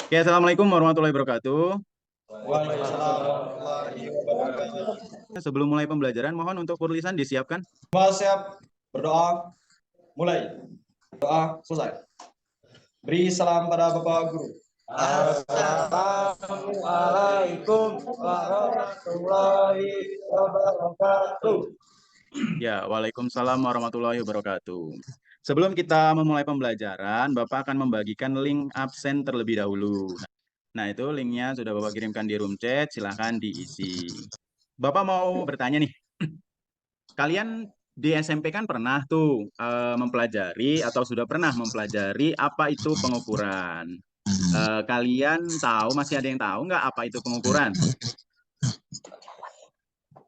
Oke, assalamualaikum warahmatullahi wabarakatuh. Waalaikumsalam warahmatullahi wabarakatuh. Sebelum mulai pembelajaran, mohon untuk tulisan disiapkan. Semua siap berdoa, mulai. Doa selesai. Beri salam pada Bapak Guru. Assalamualaikum warahmatullahi wabarakatuh. Ya, waalaikumsalam warahmatullahi wabarakatuh. Sebelum kita memulai pembelajaran, Bapak akan membagikan link absen terlebih dahulu. Nah, itu linknya sudah Bapak kirimkan di room chat, silahkan diisi. Bapak mau bertanya nih, kalian di SMP kan pernah tuh mempelajari atau sudah pernah mempelajari apa itu pengukuran? Kalian tahu, masih ada yang tahu nggak apa itu pengukuran?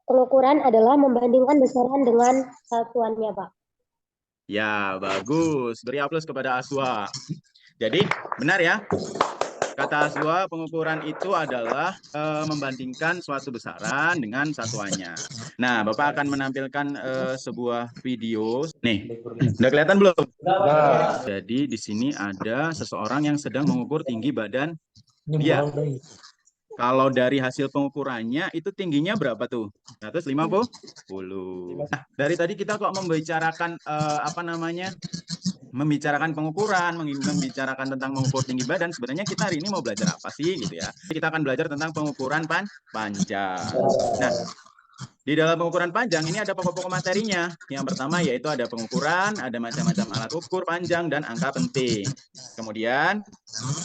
Pengukuran adalah membandingkan besaran dengan satuannya, Pak. Ya, bagus. Beri aplaus kepada Aswa. Jadi, benar ya? Kata Aswa, pengukuran itu adalah membandingkan suatu besaran dengan satuannya. Nah, Bapak akan menampilkan sebuah video. Nih, udah kelihatan belum? Jadi, di sini ada seseorang yang sedang mengukur tinggi badan dia. Kalau dari hasil pengukurannya, itu tingginya berapa tuh? 150. Nah, dari tadi kita kok membicarakan membicarakan pengukuran, membicarakan tentang mengukur tinggi badan. Sebenarnya kita hari ini mau belajar apa sih gitu ya? Kita akan belajar tentang pengukuran panjang. Nah, di dalam pengukuran panjang ini ada pokok-pokok materinya. Yang pertama yaitu ada pengukuran, ada macam-macam alat ukur panjang dan angka penting. Kemudian,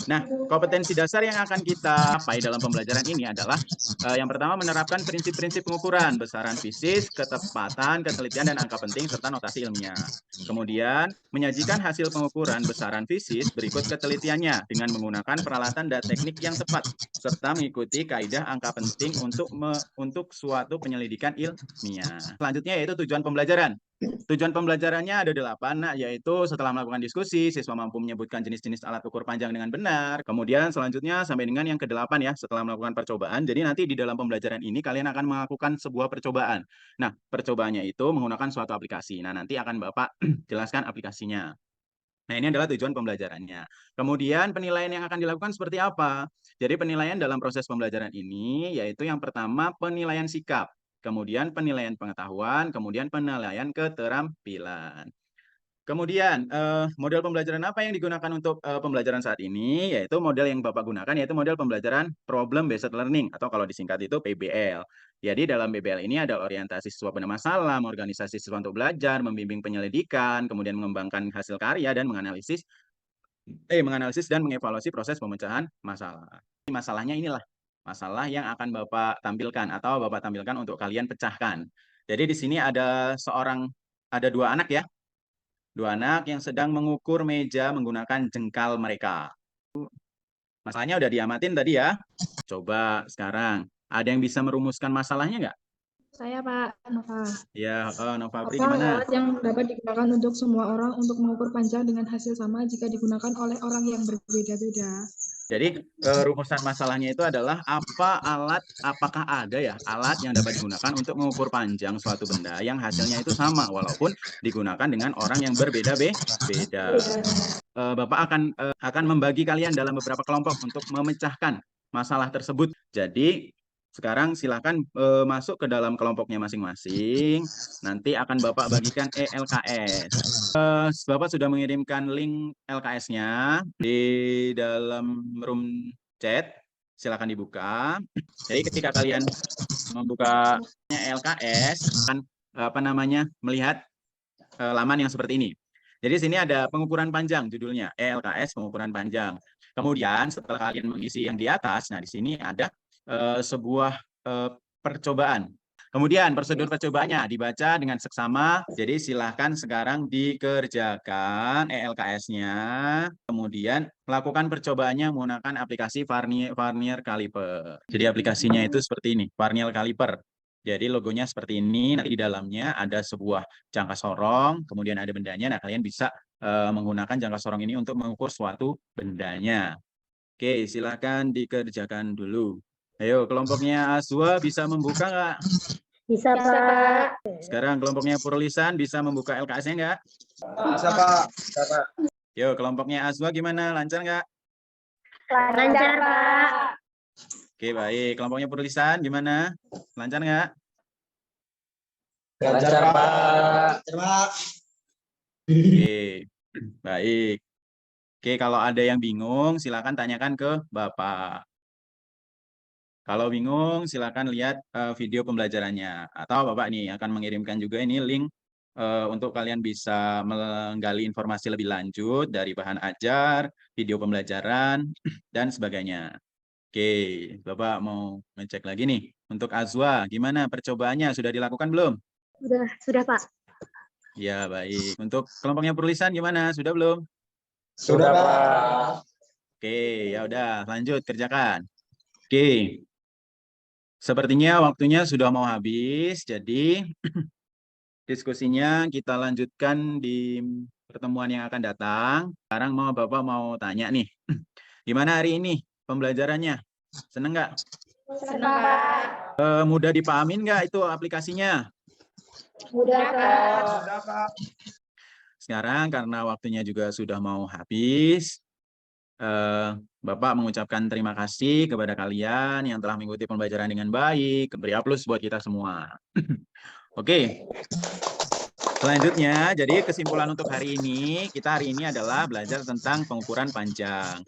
nah, kompetensi dasar yang akan kita capai dalam pembelajaran ini adalah yang pertama menerapkan prinsip-prinsip pengukuran, besaran fisis, ketepatan, ketelitian, dan angka penting, serta notasi ilmiah. Kemudian, menyajikan hasil pengukuran besaran fisis berikut ketelitiannya dengan menggunakan peralatan dan teknik yang tepat, serta mengikuti kaidah angka penting untuk suatu penyelidikan ilmiah. Selanjutnya yaitu tujuan pembelajaran. Tujuan pembelajarannya ada 8, yaitu setelah melakukan diskusi, siswa mampu menyebutkan jenis-jenis alat ukur panjang dengan benar. Kemudian selanjutnya sampai dengan yang ke-8 ya, setelah melakukan percobaan. Jadi nanti di dalam pembelajaran ini kalian akan melakukan sebuah percobaan. Nah, percobaannya itu menggunakan suatu aplikasi. Nah, nanti akan Bapak jelaskan aplikasinya. Nah, ini adalah tujuan pembelajarannya. Kemudian penilaian yang akan dilakukan seperti apa? Jadi penilaian dalam proses pembelajaran ini yaitu yang pertama penilaian sikap, kemudian penilaian pengetahuan, kemudian penilaian keterampilan. Kemudian, model pembelajaran apa yang digunakan untuk pembelajaran saat ini? Yaitu model yang Bapak gunakan, yaitu model pembelajaran Problem Based Learning, atau kalau disingkat itu PBL. Jadi dalam PBL ini ada orientasi siswa pada masalah, organisasi siswa untuk belajar, membimbing penyelidikan, kemudian mengembangkan hasil karya, dan menganalisis dan mengevaluasi proses pemecahan masalah. Masalahnya inilah, masalah yang akan Bapak tampilkan, atau Bapak tampilkan untuk kalian pecahkan. Jadi di sini ada dua anak ya, dua anak yang sedang mengukur meja menggunakan jengkal mereka. Masalahnya udah diamatin tadi ya. Coba sekarang, ada yang bisa merumuskan masalahnya nggak? Saya Pak Nova. Ya, Nova Fri Apa gimana? alat yang dapat digunakan untuk semua orang untuk mengukur panjang dengan hasil sama jika digunakan oleh orang yang berbeda-beda? Jadi rumusan masalahnya itu adalah apakah ada ya alat yang dapat digunakan untuk mengukur panjang suatu benda yang hasilnya itu sama walaupun digunakan dengan orang yang berbeda-beda. Bapak akan membagi kalian dalam beberapa kelompok untuk memecahkan masalah tersebut. Jadi sekarang silakan masuk ke dalam kelompoknya masing-masing. Nanti akan Bapak bagikan LKS. Bapak sudah mengirimkan link LKS-nya di dalam room chat. Silakan dibuka. Jadi ketika kalian membuka LKS akan melihat laman yang seperti ini. Jadi sini ada pengukuran panjang judulnya, LKS pengukuran panjang. Kemudian setelah kalian mengisi yang di atas, nah di sini ada sebuah percobaan. Kemudian prosedur percobaannya dibaca dengan seksama. Jadi silahkan sekarang dikerjakan LKS-nya. Kemudian melakukan percobaannya menggunakan aplikasi Varnier Caliper. Jadi aplikasinya itu seperti ini, Varnier Caliper. Jadi logonya seperti ini, nanti di dalamnya ada sebuah jangka sorong, kemudian ada bendanya. Nah, kalian bisa menggunakan jangka sorong ini untuk mengukur suatu bendanya. Oke, silakan dikerjakan dulu. Ayo, kelompoknya Azwa bisa membuka nggak? Bisa, Pak. Sekarang kelompoknya Purlisan bisa membuka LKS-nya nggak? Bisa Pak. Bisa Pak. Yo, kelompoknya Azwa gimana? Lancar nggak? Lancar, Pak. Oke, baik. Kelompoknya penulisan gimana? Lancar nggak? Lancar, Pak. Lancar, Pak. Oke, baik. Oke, kalau ada yang bingung, silakan tanyakan ke Bapak. Kalau bingung, silakan lihat video pembelajarannya. Atau Bapak nih akan mengirimkan juga ini link untuk kalian bisa menggali informasi lebih lanjut dari bahan ajar, video pembelajaran, dan sebagainya. Oke, Bapak mau ngecek lagi nih. Untuk Azwa, gimana percobaannya? Sudah dilakukan belum? Sudah, Pak. Ya, baik. Untuk kelompoknya penulisan gimana? Sudah belum? Sudah, Pak. Oke, ya udah, lanjut kerjakan. Oke. Sepertinya waktunya sudah mau habis, jadi diskusinya kita lanjutkan di pertemuan yang akan datang. Sekarang Bapak mau tanya nih, gimana hari ini pembelajarannya? Seneng nggak? Senang, Pak. Mudah dipahamin nggak itu aplikasinya? Mudah, Pak. Sudah, Pak. Sekarang karena waktunya juga sudah mau habis, Bapak mengucapkan terima kasih kepada kalian yang telah mengikuti pembelajaran dengan baik. Beri aplaus buat kita semua. Oke. Selanjutnya, jadi kesimpulan untuk hari ini, kita hari ini adalah belajar tentang pengukuran panjang.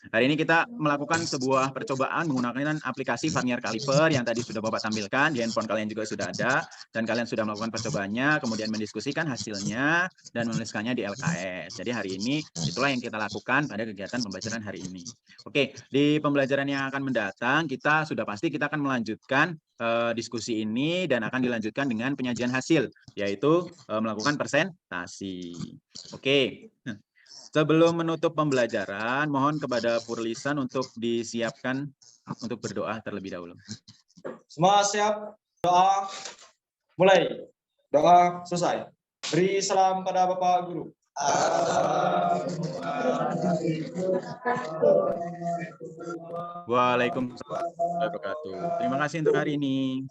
Hari ini kita melakukan sebuah percobaan menggunakan aplikasi Vernier Caliper yang tadi sudah Bapak tampilkan, di handphone kalian juga sudah ada, dan kalian sudah melakukan percobaannya, kemudian mendiskusikan hasilnya, dan menuliskannya di LKS. Jadi hari ini, itulah yang kita lakukan pada kegiatan pembelajaran hari ini. Oke, di pembelajaran yang akan mendatang, kita sudah pasti kita akan melanjutkan diskusi ini, dan akan dilanjutkan dengan penyajian hasil, yaitu melakukan presentasi. Oke. Sebelum menutup pembelajaran, mohon kepada Purlisan untuk disiapkan untuk berdoa terlebih dahulu. Semua siap? Doa mulai. Doa selesai. Beri salam pada Bapak Guru. Waalaikumsalam warahmatullahi wabarakatuh. Terima kasih untuk hari ini.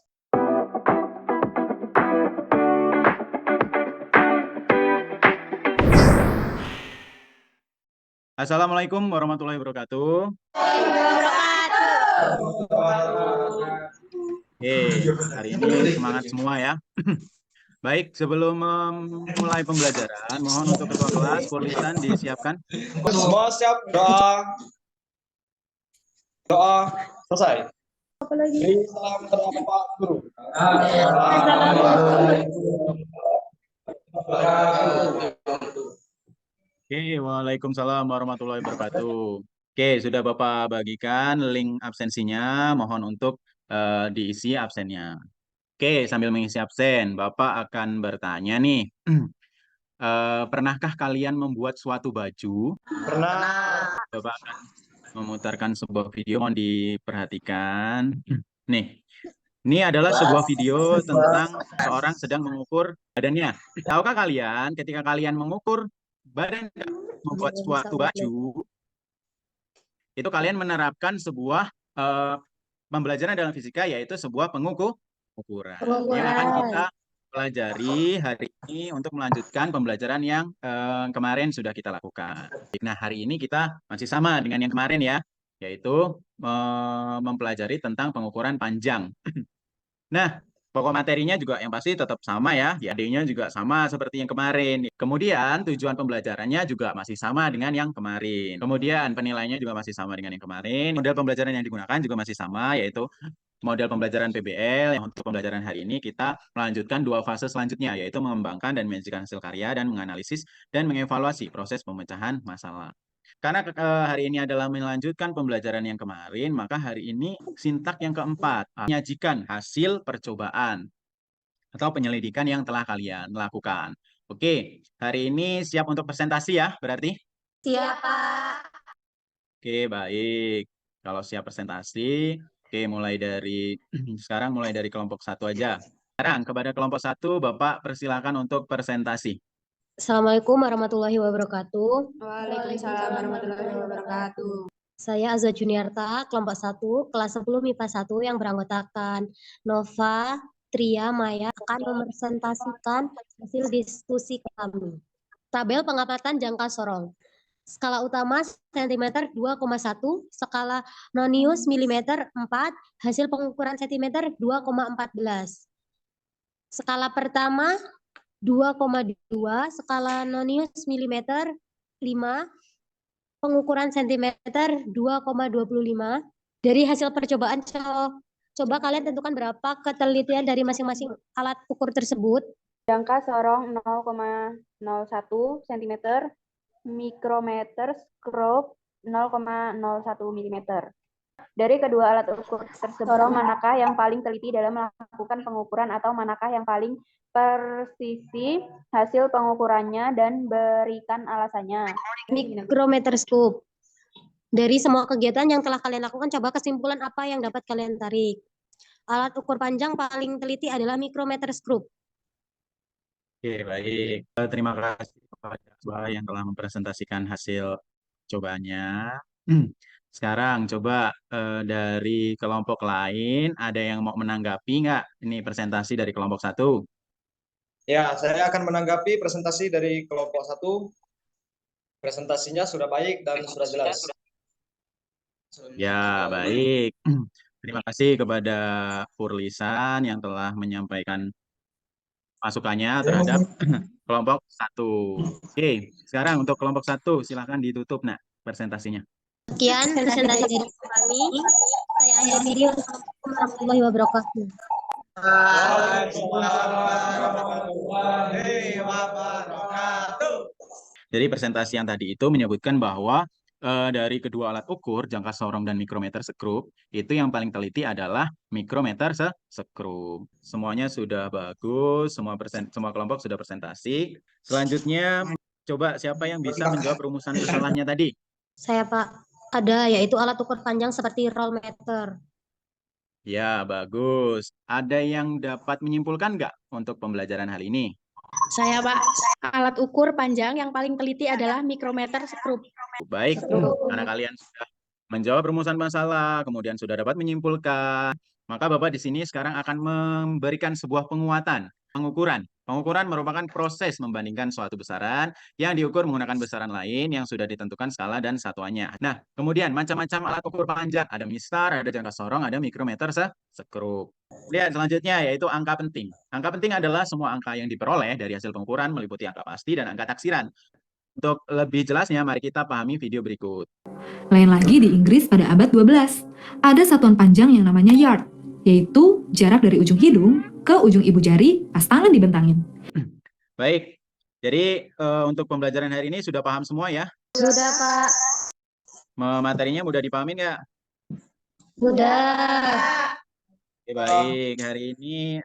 Assalamualaikum warahmatullahi wabarakatuh. Oke, hari ini semangat semua ya. Baik, sebelum memulai pembelajaran, mohon untuk ketua kelas, Purlisan disiapkan. Semua siap? Doa. Doa selesai. Beri salam pada Bapak Guru. Oke, waalaikumsalam warahmatullahi wabarakatuh. Oke, sudah Bapak bagikan link absensinya, mohon untuk diisi absennya. Oke, sambil mengisi absen, Bapak akan bertanya nih, pernahkah kalian membuat suatu baju? Pernah. Bapak akan memutarkan sebuah video, mohon diperhatikan. Nih, ini adalah sebuah video tentang seorang sedang mengukur badannya. Tahukah kalian ketika kalian mengukur badan membuat suatu baju, itu kalian menerapkan sebuah pembelajaran dalam fisika, yaitu sebuah pengukuran. Yang akan kita pelajari hari ini untuk melanjutkan pembelajaran yang kemarin sudah kita lakukan. Nah, hari ini kita masih sama dengan yang kemarin ya, yaitu mempelajari tentang pengukuran panjang. Nah, pokok materinya juga yang pasti tetap sama ya, IAD-nya juga sama seperti yang kemarin. Kemudian tujuan pembelajarannya juga masih sama dengan yang kemarin. Kemudian penilaiannya juga masih sama dengan yang kemarin. Model pembelajaran yang digunakan juga masih sama, yaitu model pembelajaran PBL. Yang untuk pembelajaran hari ini kita melanjutkan dua fase selanjutnya, yaitu mengembangkan dan menyajikan hasil karya dan menganalisis dan mengevaluasi proses pemecahan masalah. Karena hari ini adalah melanjutkan pembelajaran yang kemarin, maka hari ini sintak yang keempat, menyajikan hasil percobaan atau penyelidikan yang telah kalian lakukan. Oke, hari ini siap untuk presentasi ya, berarti? Siap, Pak. Oke, baik. Kalau siap presentasi, oke, mulai dari sekarang mulai dari kelompok 1 aja. Sekarang kepada kelompok 1, Bapak persilakan untuk presentasi. Assalamualaikum warahmatullahi wabarakatuh. Waalaikumsalam warahmatullahi wabarakatuh. Saya Azza Juniarta, kelompok 1, kelas 10 MIPA 1 yang beranggotakan Nova, Tria, Maya akan mempresentasikan hasil diskusi kami. Tabel pengamatan jangka sorong. skala utama sentimeter 2,1, skala nonius milimeter 4, hasil pengukuran sentimeter 2,14. Skala pertama 2,2, skala nonius milimeter 5, pengukuran sentimeter 2,25. Dari hasil percobaan, coba kalian tentukan berapa ketelitian dari masing-masing alat ukur tersebut. Jangka sorong 0,01 cm, mikrometer, scope 0,01 mm. Dari kedua alat ukur tersebut, sorong manakah yang paling teliti dalam melakukan pengukuran atau manakah yang paling persisi hasil pengukurannya dan berikan alasannya. Mikrometer scope. Dari semua kegiatan yang telah kalian lakukan, coba kesimpulan apa yang dapat kalian tarik. Alat ukur panjang paling teliti adalah mikrometer scope. Oke, baik. Terima kasih kepada Mbak yang telah mempresentasikan hasil cobaannya. Sekarang coba dari kelompok lain, ada yang mau menanggapi nggak? Ini presentasi dari kelompok 1. Ya, saya akan menanggapi presentasi dari kelompok 1. Presentasinya sudah baik dan sudah jelas. Ya, baik. Terima kasih kepada Purlisan yang telah menyampaikan masukannya terhadap kelompok 1. Oke, sekarang untuk kelompok 1, silahkan ditutup, nak, presentasinya. Sekian presentasi dari kami. Saya akhiri. Wassalamualaikum warahmatullahi wabarakatuh. Jadi presentasi yang tadi itu menyebutkan bahwa dari kedua alat ukur, jangka sorong dan mikrometer sekrup, itu yang paling teliti adalah mikrometer sekrup. Semuanya sudah bagus, semua kelompok sudah presentasi. Selanjutnya, coba siapa yang bisa menjawab rumusan kesalahannya tadi? Saya, Pak. Ada, yaitu alat ukur panjang seperti roll meter. Ya, bagus. Ada yang dapat menyimpulkan nggak untuk pembelajaran hal ini? Saya, Pak. Alat ukur panjang yang paling teliti adalah mikrometer sekrup. Baik, karena kalian sudah menjawab rumusan masalah, kemudian sudah dapat menyimpulkan, maka Bapak di sini sekarang akan memberikan sebuah penguatan, pengukuran. Pengukuran merupakan proses membandingkan suatu besaran yang diukur menggunakan besaran lain yang sudah ditentukan skala dan satuannya. Nah, kemudian macam-macam alat ukur panjang, ada mistar, ada jangka sorong, ada mikrometer sekrup. Lihat selanjutnya yaitu angka penting. Angka penting adalah semua angka yang diperoleh dari hasil pengukuran meliputi angka pasti dan angka taksiran. Untuk lebih jelasnya, mari kita pahami video berikut. Lain lagi di Inggris pada abad 12, ada satuan panjang yang namanya yard, yaitu jarak dari ujung hidung ke ujung ibu jari pas tangan dibentangin. Baik, jadi untuk pembelajaran hari ini sudah paham semua ya? Sudah, Pak. Materinya mudah dipahami nggak? Sudah. Oke, baik, hari ini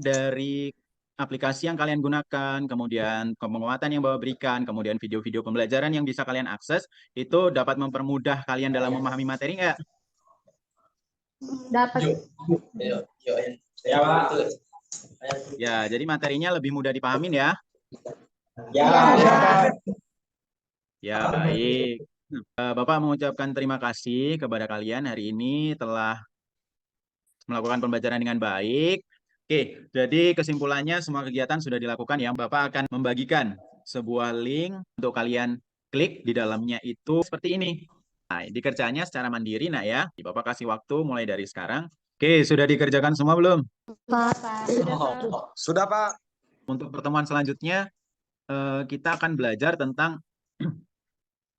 dari aplikasi yang kalian gunakan, kemudian penguatan yang Bapak berikan, kemudian video-video pembelajaran yang bisa kalian akses, itu dapat mempermudah kalian dalam memahami materi nggak? Dapat. Ya, jadi materinya lebih mudah dipahamin ya? Ya, baik. Bapak mengucapkan terima kasih kepada kalian hari ini telah melakukan pembelajaran dengan baik. Oke, jadi kesimpulannya semua kegiatan sudah dilakukan ya. Bapak akan membagikan sebuah link untuk kalian klik di dalamnya itu seperti ini. Nah, dikerjanya secara mandiri nak ya. Bapak kasih waktu mulai dari sekarang. Oke, sudah dikerjakan semua belum? Pak. Sudah, Pak. Untuk pertemuan selanjutnya kita akan belajar tentang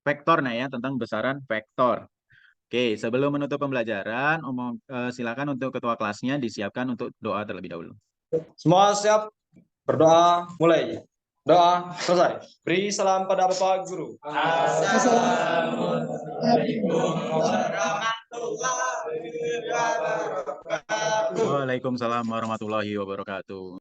vektor nah ya, tentang besaran vektor. Oke, sebelum menutup pembelajaran, silakan untuk ketua kelasnya disiapkan untuk doa terlebih dahulu. Semua siap? Berdoa, mulai. Doa, selesai. Beri salam pada Bapak Guru. Assalamualaikum warahmatullahi wabarakatuh. Waalaikumsalam warahmatullahi wabarakatuh.